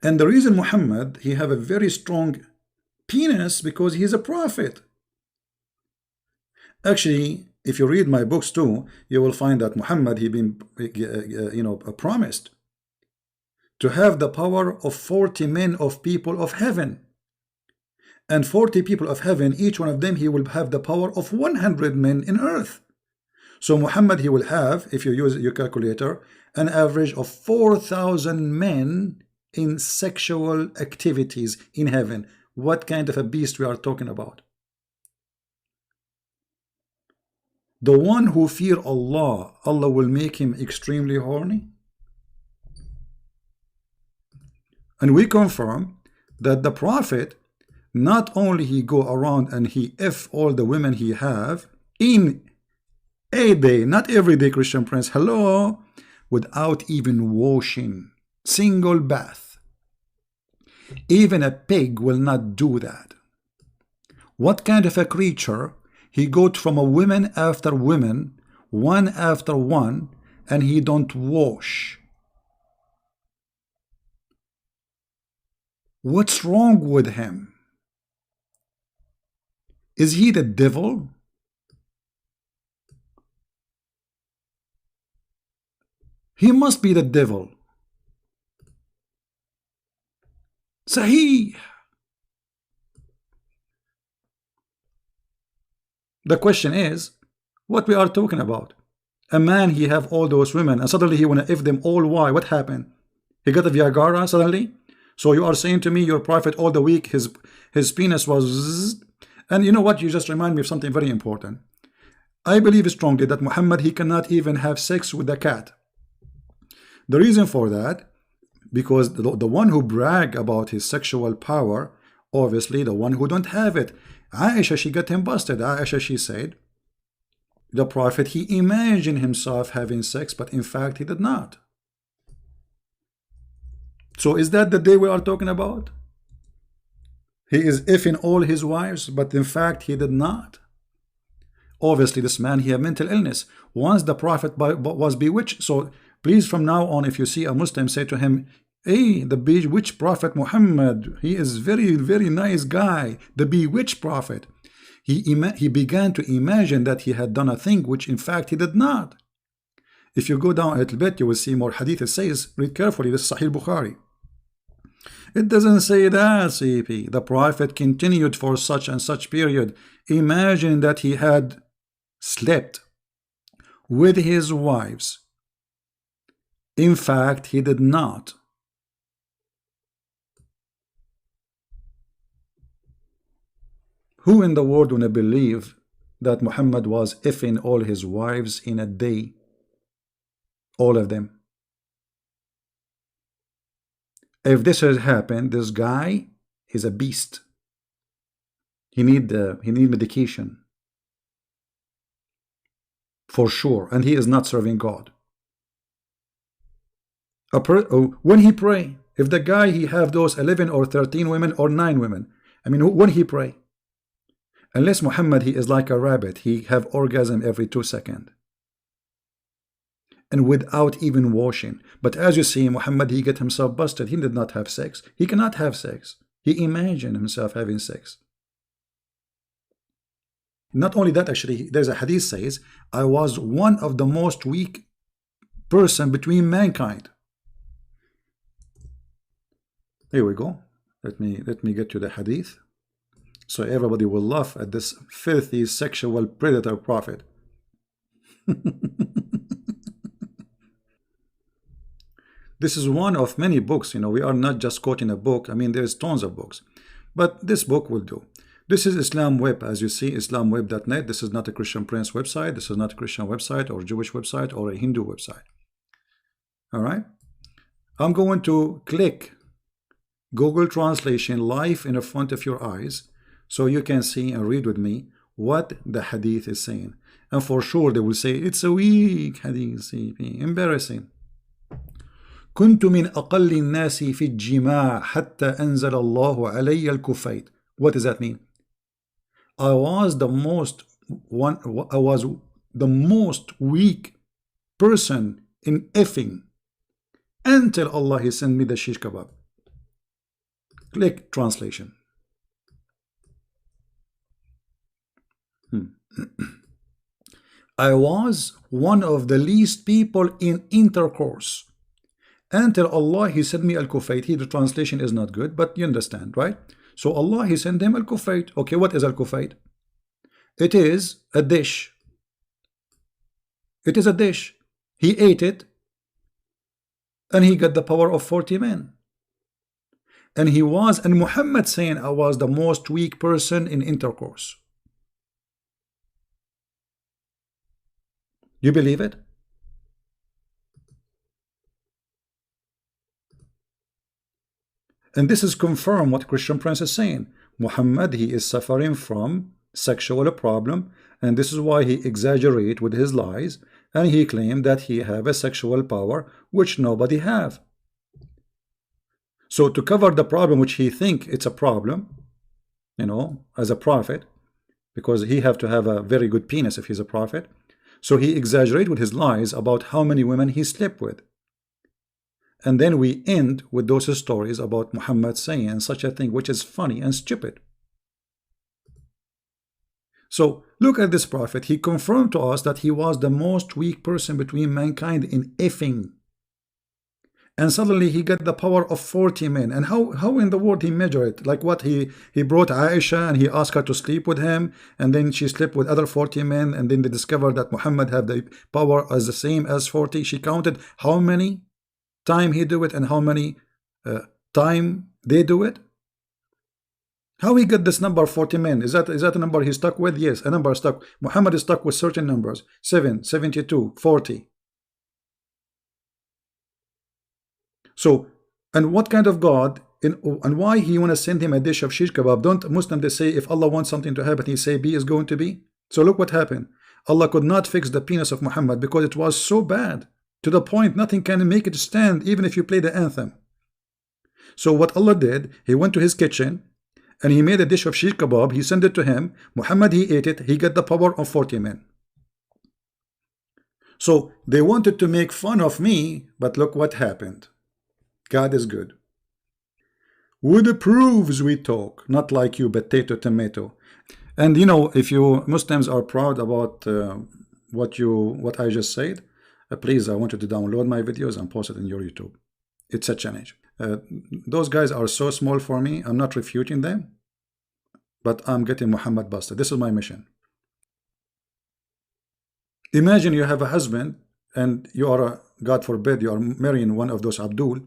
And the reason Muhammad, he have a very strong penis because he's a prophet. Actually, if you read my books too, you will find that Muhammad, he been promised to have the power of 40 men of people of heaven. And 40 people of heaven, each one of them, he will have the power of 100 men in earth. So Muhammad, he will have, if you use your calculator, an average of 4,000 men in sexual activities in heaven. What kind of a beast we are talking about? The one who fear Allah, Allah will make him extremely horny. And we confirm that the Prophet, not only he go around and he F all the women he have in a day, not every day, Christian Prince, hello, without even washing, single bath. Even a pig will not do that. What kind of a creature? He goes from a woman after woman, one after one, and he don't wash. What's wrong with him? Is he the devil? He must be the devil. Sahih. The question is, what we are talking about? A man, he have all those women, and suddenly he wanna F them all. Why? What happened? He got a Viagra suddenly? So you are saying to me, your prophet all the week, his penis was... And you know what? You just remind me of something very important. I believe strongly that Muhammad, he cannot even have sex with a cat. The reason for that, because the one who brag about his sexual power, obviously the one who don't have it. Aisha, she got him busted. Aisha, she said, the Prophet, he imagined himself having sex, but in fact he did not. So is that the day we are talking about? He is effing all his wives, but in fact he did not. Obviously this man, he had mental illness. Once the Prophet was bewitched, so please from now on, if you see a Muslim, say to him, hey, the bewitched Prophet Muhammad, he is very, very nice guy, the bewitched Prophet. He began to imagine that he had done a thing which in fact he did not. If you go down a little bit, you will see more hadith. It says, read carefully, this is Sahih Bukhari. It doesn't say that, CP. The Prophet continued for such and such period. Imagine that he had slept with his wives. In fact, he did not. Who in the world wanna believe that Muhammad was effing all his wives in a day? All of them. If this has happened, this guy is a beast. He need medication. For sure. And he is not serving God. When he pray, if the guy, he have those 11 or 13 women or 9 women, I mean, when he pray, unless Muhammad, he is like a rabbit, he have orgasm every 2 seconds. And without even washing. But as you see, Muhammad, he get himself busted. He did not have sex. He cannot have sex. He imagined himself having sex. Not only that, actually, there's a hadith says, I was one of the most weak person between mankind. Here we go. Let me get to the hadith. So everybody will laugh at this filthy sexual predator prophet. This is one of many books. You know, we are not just quoting a book. I mean, there's tons of books. But this book will do. This is Islam Web, as you see, islamweb.net. This is not a Christian Prince website. This is not a Christian website or Jewish website or a Hindu website. All right. I'm going to click Google Translation live in front of your eyes so you can see and read with me what the hadith is saying. And for sure they will say, it's a weak hadith, embarrassing. كنت من أقل الناس في الجماع حتى أنزل الله علي الكفيت. What does that mean? I was the most weak person in effing until Allah, he sent me the shish kebab. Click translation. I was one of the least people in intercourse until Allah He sent me al-Kufayt. Here the translation is not good, but you understand, right? So Allah He sent him al-Kufayt. Okay, what is al-Kufayt? It is a dish. It is a dish. He ate it and he got the power of 40 men. And Muhammad saying I was the most weak person in intercourse. You believe it? And this is confirmed what Christian Prince is saying. Muhammad, he is suffering from sexual problem, and this is why he exaggerate with his lies, and he claimed that he have a sexual power which nobody have. So to cover the problem which he think it's a problem, you know, as a prophet, because he have to have a very good penis if he's a prophet, so he exaggerate with his lies about how many women he slept with. And then we end with those stories about Muhammad saying such a thing, which is funny and stupid. So look at this prophet. He confirmed to us that he was the most weak person between mankind in effing. And suddenly he got the power of 40 men. And how in the world he measured it? Like what, he brought Aisha and he asked her to sleep with him, and then she slept with other 40 men, and then they discovered that Muhammad had the power as the same as 40. She counted how many time he do it and how many time they do it. How he got this number 40 men? Is that a number he stuck with? Yes, a number stuck. Muhammad is stuck with certain numbers: 7, 72, 40. So, and what kind of God, and why he want to send him a dish of shish kebab? Don't Muslims, they say if Allah wants something to happen, he say be is going to be? So look what happened. Allah could not fix the penis of Muhammad because it was so bad, to the point nothing can make it stand, even if you play the anthem. So what Allah did, he went to his kitchen and he made a dish of shish kebab. He sent it to him. Muhammad, he ate it. He got the power of 40 men. So they wanted to make fun of me, but look what happened. God is good. With proofs we talk, not like you potato tomato. And you know, if you Muslims are proud about what I just said, please, I want you to download my videos and post it in your YouTube. It's a challenge. Those guys are so small for me. I'm not refuting them, but I'm getting Muhammad busted. This is my mission. Imagine you have a husband and you are, God forbid, you are marrying one of those Abdul,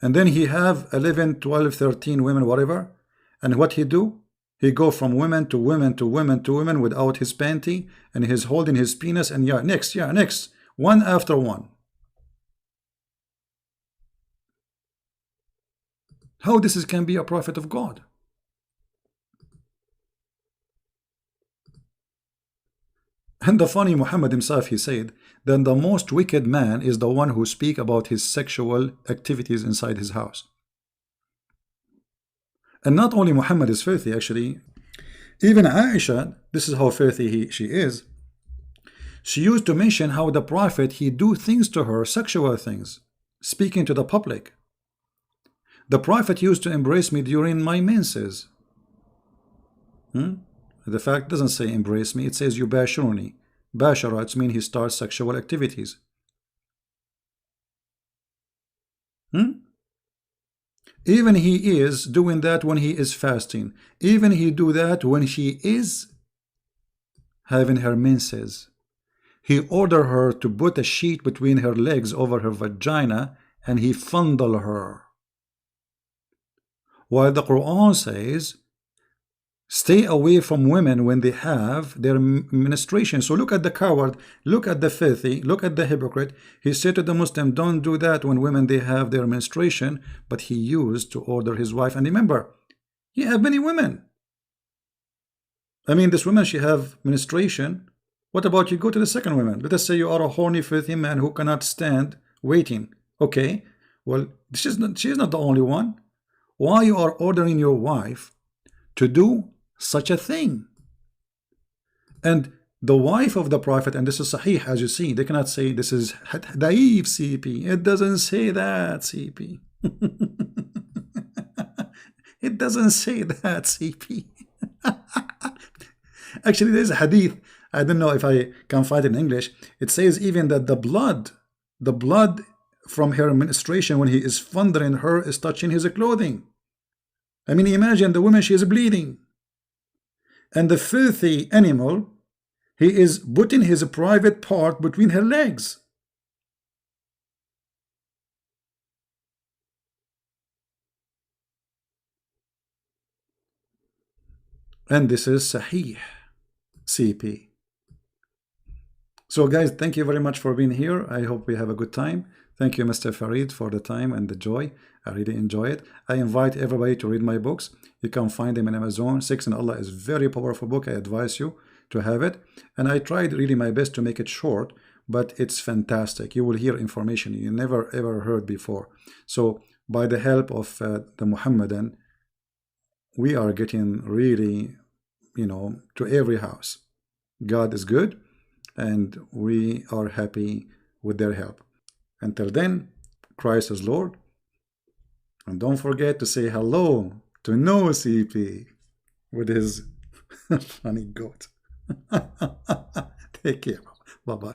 and then he have 11, 12, 13 women, whatever. And what he do? He go from women to women to women to women without his panty, and he's holding his penis, and yeah, next, one after one. How this can be a prophet of God? And the funny, Muhammad himself, he said, then the most wicked man is the one who speak about his sexual activities inside his house. And not only Muhammad is filthy, actually, even Aisha, this is how filthy she is. She used to mention how the prophet, he do things to her, sexual things, speaking to the public. The prophet used to embrace me during my menses. The fact doesn't say embrace me, it says yubashiruni. Bashara, it means he starts sexual activities. Even he is doing that when he is fasting. Even he do that when she is having her menses. He ordered her to put a sheet between her legs over her vagina, and he fondle her. While the Quran says, stay away from women when they have their menstruation. So look at the coward, look at the filthy, look at the hypocrite. He said to the Muslim, don't do that when women they have their menstruation, but he used to order his wife. And remember, he have many women. I mean, this woman, she have menstruation. What about you go to the second woman? Let us say you are a horny, filthy man who cannot stand waiting. Okay, well, she is not the only one. Why you are ordering your wife to do such a thing? And the wife of the prophet, and this is sahih, as you see, they cannot say this is daif CP. It doesn't say that, CP. It doesn't say that, CP. Actually, there's a hadith. I don't know if I can find it in English. It says even that the blood from her menstruation when he is fondling her is touching his clothing. I mean, imagine the woman, she is bleeding. And the filthy animal, he is putting his private part between her legs. And this is Sahih, CP. So guys, thank you very much for being here. I hope we have a good time. Thank you, Mr. Farid, for the time and the joy. I really enjoy it. I invite everybody to read my books. You can find them in Amazon. Six in Allah is a very powerful book. I advise you to have it. And I tried really my best to make it short, but it's fantastic. You will hear information you never ever heard before. So by the help of the Muhammadan, we are getting really, to every house. God is good, and we are happy with their help. Until then, Christ is Lord. And don't forget to say hello to No CP with his funny goat. Take care. Bye-bye.